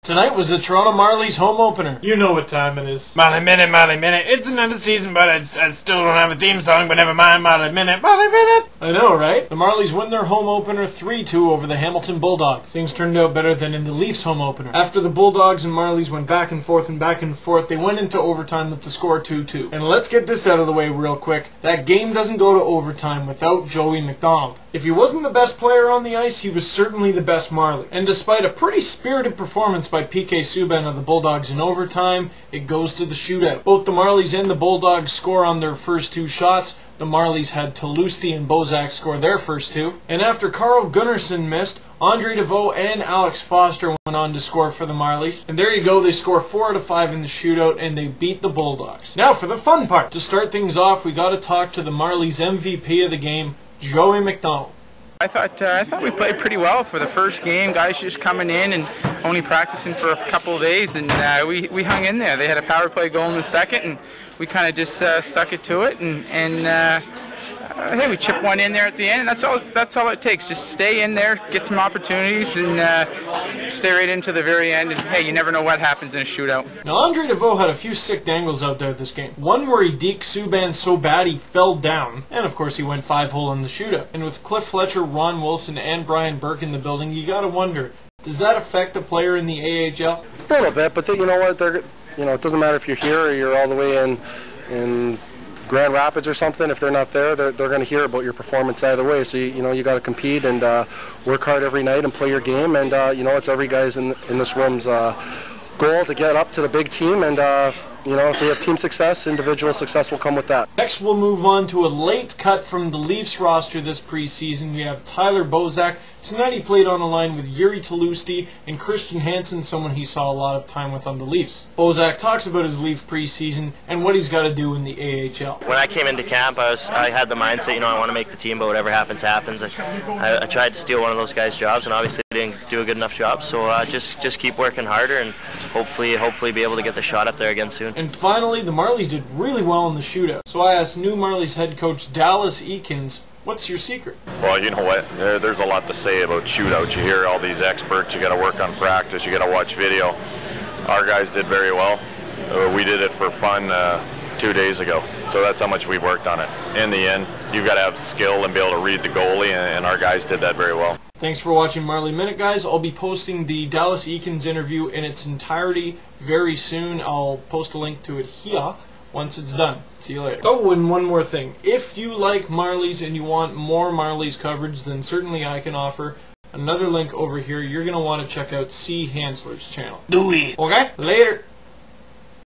Tonight was the Toronto Marlies home opener. You know what time it is. Marlie Minute, Marlie Minute. It's another season, but I still don't have a theme song, but never mind. Marlie Minute, Marlie Minute. I know, right? The Marlies win their home opener 3-2 over the Hamilton Bulldogs. Things turned out better than in the Leafs home opener. After the Bulldogs and Marlies went back and forth, they went into overtime with the score 2-2. And let's get this out of the way real quick. That game doesn't go to overtime without Joey McDonald. If he wasn't the best player on the ice, he was certainly the best Marlie. And despite a pretty spirited performance by PK Subban of the Bulldogs in overtime, it goes to the shootout. Both the Marlies and the Bulldogs score on their first two shots. The Marlies had Toulouse and Bozak score their first two. And after Carl Gunnarsson missed, Andre DeVoe and Alex Foster went on to score for the Marlies. And there you go, they score 4 out of 5 in the shootout and they beat the Bulldogs. Now for the fun part. To start things off, we got to talk to the Marlies MVP of the game, Joey McDonald. I thought we played pretty well for the first game. Guys just coming in and only practicing for a couple of days, and we hung in there. They had a power play goal in the second, and we kind of just stuck it to it. And hey, we chipped one in there at the end, and that's all it takes. Just stay in there, get some opportunities, and stay right into the very end. And hey, you never know what happens in a shootout. Now, Andre DeVoe had a few sick dangles out there this game. One where he deked Subban so bad he fell down, and of course he went 5-hole in the shootout. And with Cliff Fletcher, Ron Wilson, and Brian Burke in the building, you gotta wonder, does that affect a player in the AHL? A little bit, but you know what? It doesn't matter if you're here or you're all the way in Grand Rapids or something. If they're not there, they're going to hear about your performance either way. So you got to compete and work hard every night and play your game. And it's every guy's in this room's goal to get up to the big team. And if we have team success, individual success will come with that. Next, we'll move on to a late cut from the Leafs roster this preseason. We have Tyler Bozak. Tonight he played on a line with Yuri Toulouse and Christian Hansen, someone he saw a lot of time with on the Leafs. Bozak talks about his Leaf preseason and what he's got to do in the AHL. When I came into camp, I had the mindset, I want to make the team, but whatever happens, happens. I tried to steal one of those guys' jobs, and obviously didn't do a good enough job. So just keep working harder, and hopefully be able to get the shot up there again soon. And finally, the Marlies did really well in the shootout. So I asked new Marlies head coach Dallas Eakins, what's your secret? Well, you know what? There's a lot to say about shootouts. You hear all these experts. You got to work on practice. You got to watch video. Our guys did very well. We did it for fun 2 days ago. So that's how much we've worked on it. In the end, you've got to have skill and be able to read the goalie, and our guys did that very well. Thanks for watching Marlie Minute, guys. I'll be posting the Dallas Eakins interview in its entirety very soon. I'll post a link to it here once it's done. See you later. Oh, and one more thing. If you like Marlies and you want more Marlies coverage, then certainly I can offer another link over here. You're going to want to check out C. Hansler's channel. Do it. Okay? Later.